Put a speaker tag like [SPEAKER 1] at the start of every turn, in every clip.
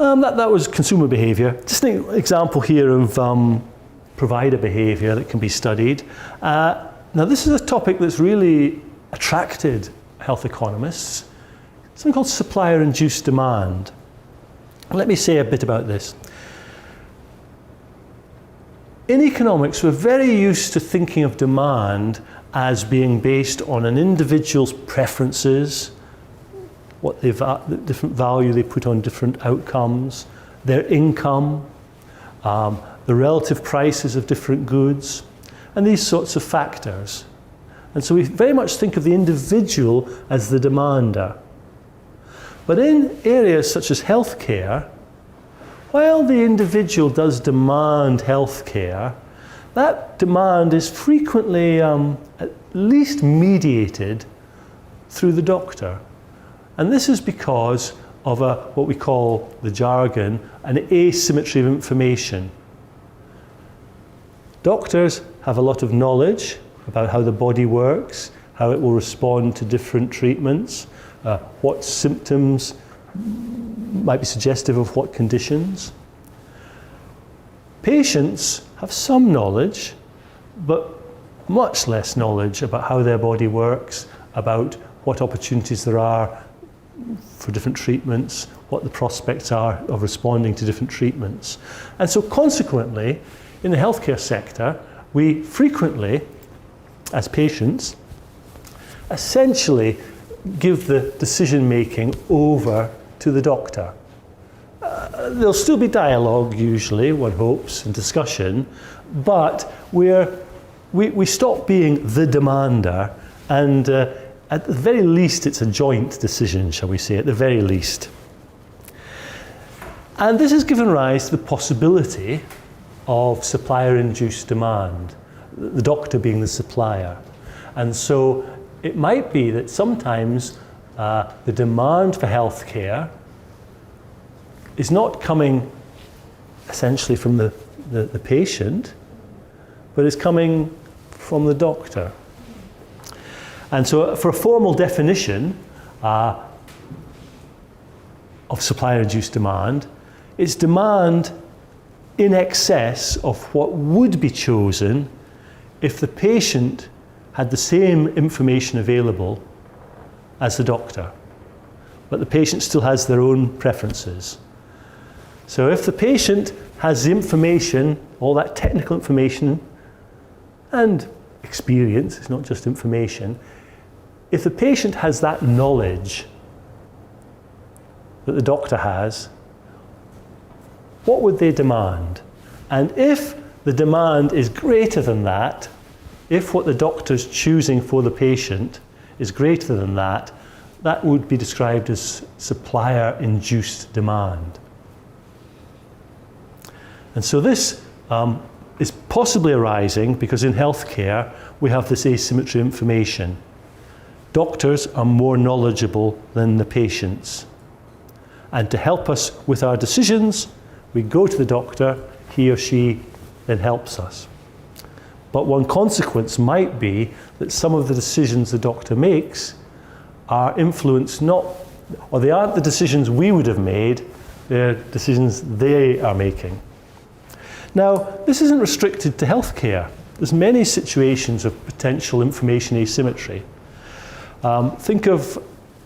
[SPEAKER 1] That was consumer behaviour. Just an example here of provider behaviour that can be studied. Now this is a topic that's really attracted health economists, something called supplier-induced demand. Let me say a bit about this. In economics, we're very used to thinking of demand as being based on an individual's preferences, the different value they put on different outcomes, their income, the relative prices of different goods, and these sorts of factors. And so we very much think of the individual as the demander. But in areas such as healthcare, while the individual does demand healthcare, that demand is frequently at least mediated through the doctor. And this is because of what we call the jargon, an asymmetry of information. Doctors have a lot of knowledge about how the body works, how it will respond to different treatments, what symptoms might be suggestive of what conditions. Patients have some knowledge, but much less knowledge about how their body works, about what opportunities there are for different treatments, what the prospects are of responding to different treatments. And so consequently, in the healthcare sector, we frequently, as patients, essentially give the decision-making over to the doctor. There'll still be dialogue, usually, one hopes, and discussion, but we stop being the demander, and at the very least it's a joint decision, shall we say, at the very least. And this has given rise to the possibility of supplier-induced demand, the doctor being the supplier. And so it might be that sometimes the demand for healthcare is not coming essentially from the patient, but is coming from the doctor. And so for a formal definition of supplier-induced demand, it's demand in excess of what would be chosen if the patient had the same information available as the doctor, but the patient still has their own preferences. So if the patient has the information, all that technical information and experience, it's not just information, if the patient has that knowledge that the doctor has, what would they demand? And if the demand is greater than that, if what the doctor's choosing for the patient is greater than that, that would be described as supplier-induced demand. And so this is possibly arising because in healthcare we have this asymmetry of information. Doctors are more knowledgeable than the patients. And to help us with our decisions, we go to the doctor, he or she then helps us. But one consequence might be that some of the decisions the doctor makes are influenced they aren't the decisions we would have made, they're decisions they are making. Now, this isn't restricted to healthcare. There's many situations of potential information asymmetry. Think of,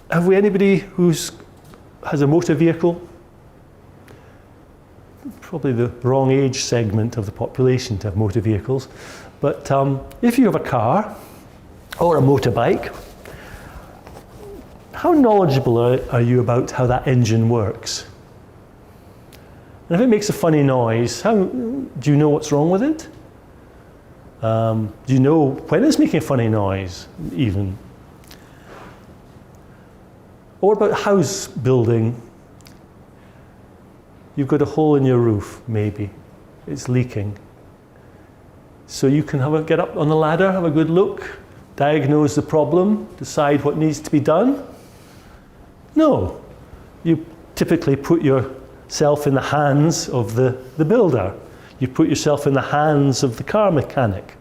[SPEAKER 1] have we anybody has a motor vehicle? Probably the wrong age segment of the population to have motor vehicles. But if you have a car or a motorbike, how knowledgeable are you about how that engine works? And if it makes a funny noise, do you know what's wrong with it? Do you know when it's making a funny noise, even? Or what about house building? You've got a hole in your roof, maybe. It's leaking. So you can get up on the ladder, have a good look, diagnose the problem, decide what needs to be done? No. You typically put yourself in the hands of the builder. You put yourself in the hands of the car mechanic.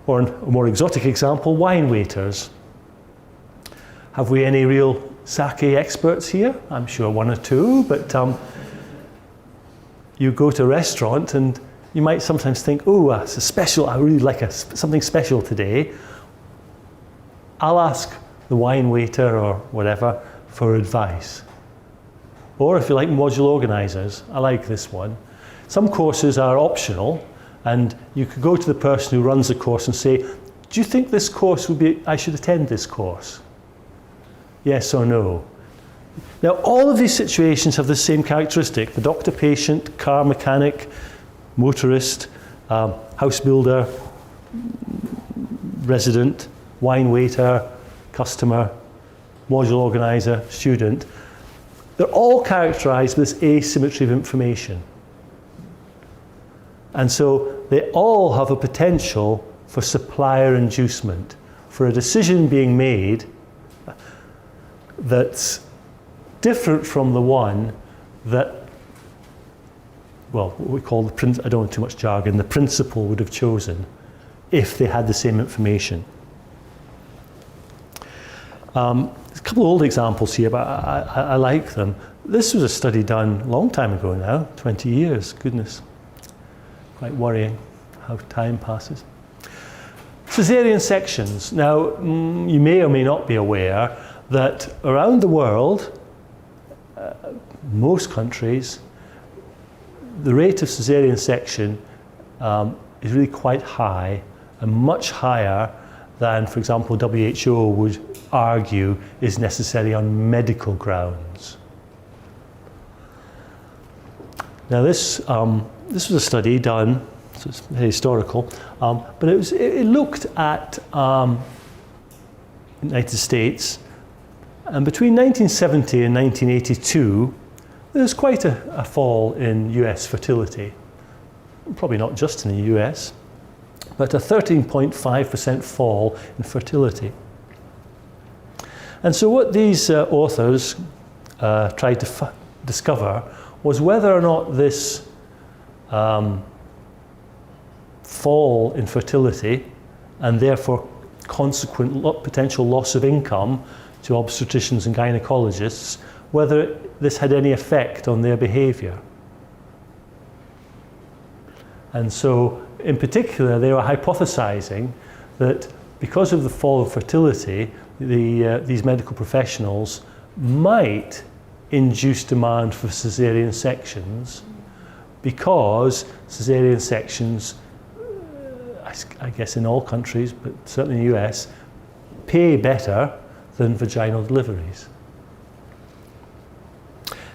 [SPEAKER 1] Or a more exotic example, wine waiters. Have we any real sake experts here? I'm sure one or two, but you go to a restaurant and you might sometimes think, oh, it's a special, I really like something special today. I'll ask the wine waiter or whatever for advice. Or if you like module organisers, I like this one. Some courses are optional, and you could go to the person who runs the course and say, do you think this course would be, I should attend this course? Yes or no? Now, all of these situations have the same characteristic: the doctor-patient, car mechanic, motorist, house builder, resident, wine waiter, customer, module organizer, student. They're all characterized with this asymmetry of information. And so they all have a potential for supplier inducement, for a decision being made that's different from the one that, well, what we call I don't want too much jargon, the principal would have chosen if they had the same information. There's a couple of old examples here, but I like them. This was a study done a long time ago now, 20 years, goodness. Quite worrying how time passes. Caesarean sections. Now, you may or may not be aware that around the world, most countries, the rate of caesarean section is really quite high, and much higher than, for example, WHO would argue is necessary on medical grounds. Now this was a study done, so it's historical, but it looked at the United States, and between 1970 and 1982 there was quite a fall in US fertility. Probably not just in the US, but a 13.5% fall in fertility. And so what these authors tried to discover was whether or not this fall in fertility, and therefore consequent potential loss of income to obstetricians and gynecologists, whether this had any effect on their behaviour. And so, in particular, they were hypothesizing that because of the fall of fertility, these medical professionals might induce demand for caesarean sections, because caesarean sections, I guess in all countries, but certainly in the US, pay better than vaginal deliveries.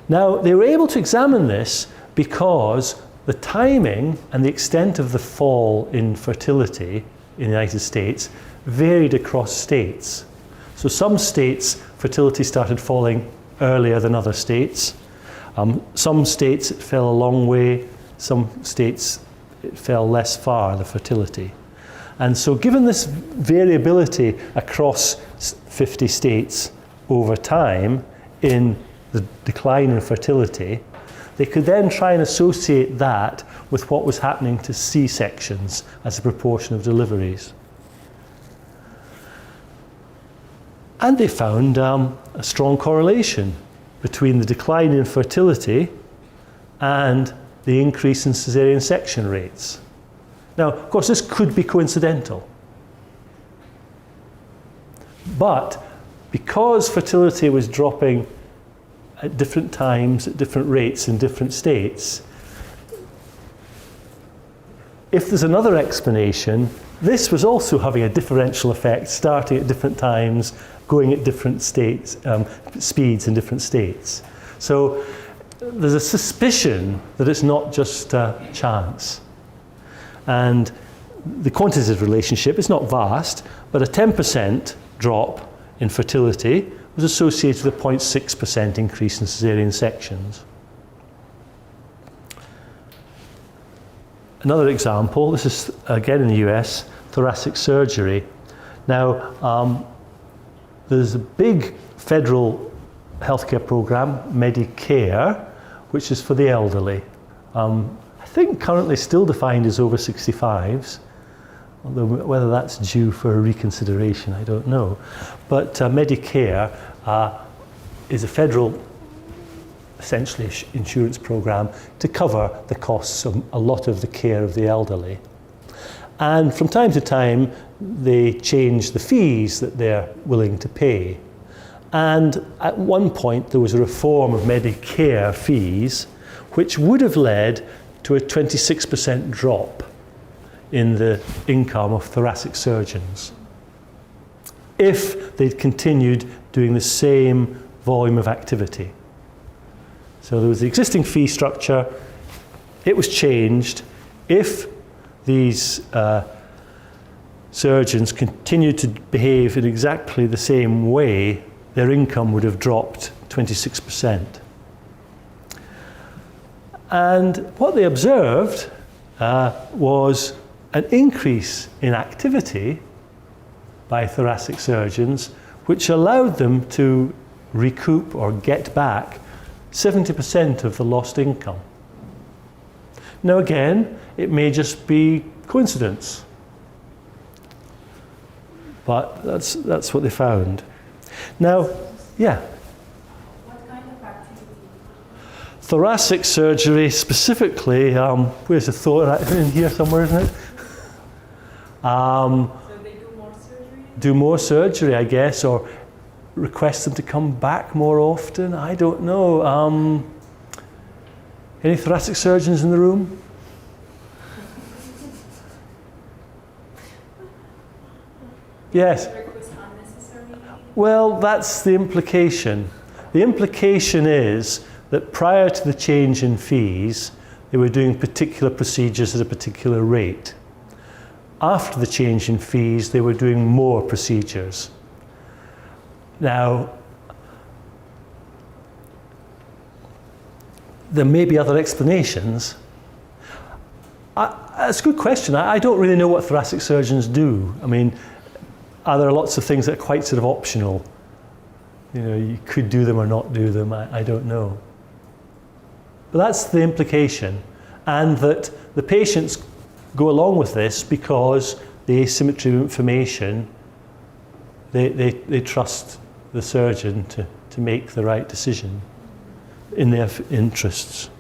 [SPEAKER 1] Now, they were able to examine this because the timing and the extent of the fall in fertility in the United States varied across states. So some states, fertility started falling earlier than other states. Some states it fell a long way, some states it fell less far, the fertility. And so given this variability across 50 states over time in the decline in fertility, they could then try and associate that with what was happening to C-sections as a proportion of deliveries. And they found a strong correlation between the decline in fertility and the increase in caesarean section rates. Now, of course, this could be coincidental. But because fertility was dropping at different times, at different rates in different states, if there's another explanation, this was also having a differential effect, starting at different times, going at different states, speeds in different states. So there's a suspicion that it's not just chance. And the quantitative relationship is not vast, but a 10% drop in fertility was associated with a 0.6% increase in caesarean sections. Another example, this is again in the US, thoracic surgery. Now, there's a big federal healthcare program, Medicare, which is for the elderly. I think currently still defined as over 65s, although whether that's due for a reconsideration, I don't know. But Medicare is a federal, essentially, insurance program to cover the costs of a lot of the care of the elderly. And from time to time, they change the fees that they're willing to pay. And at one point, there was a reform of Medicare fees, which would have led to a 26% drop in the income of thoracic surgeons if they'd continued doing the same volume of activity. So there was the existing fee structure, it was changed. If these surgeons continued to behave in exactly the same way, their income would have dropped 26%. And what they observed was an increase in activity by thoracic surgeons, which allowed them to recoup or get back 70% of the lost income. Now again, it may just be coincidence, but that's what they found. Now, yeah.
[SPEAKER 2] What kind of activity?
[SPEAKER 1] Thoracic surgery specifically, where's the thought in here somewhere, isn't it?
[SPEAKER 2] So they do more surgery?
[SPEAKER 1] Do more surgery, I guess, or request them to come back more often. I don't know. Any thoracic surgeons in the room? Yes. Well, that's the implication. The implication is that prior to the change in fees, they were doing particular procedures at a particular rate. After the change in fees, they were doing more procedures. Now, there may be other explanations. That's a good question. I don't really know what thoracic surgeons do. I mean, are there lots of things that are quite sort of optional? You know, you could do them or not do them, I don't know. But that's the implication, and that the patients go along with this because the asymmetry of information, they trust the surgeon to make the right decision in their interests.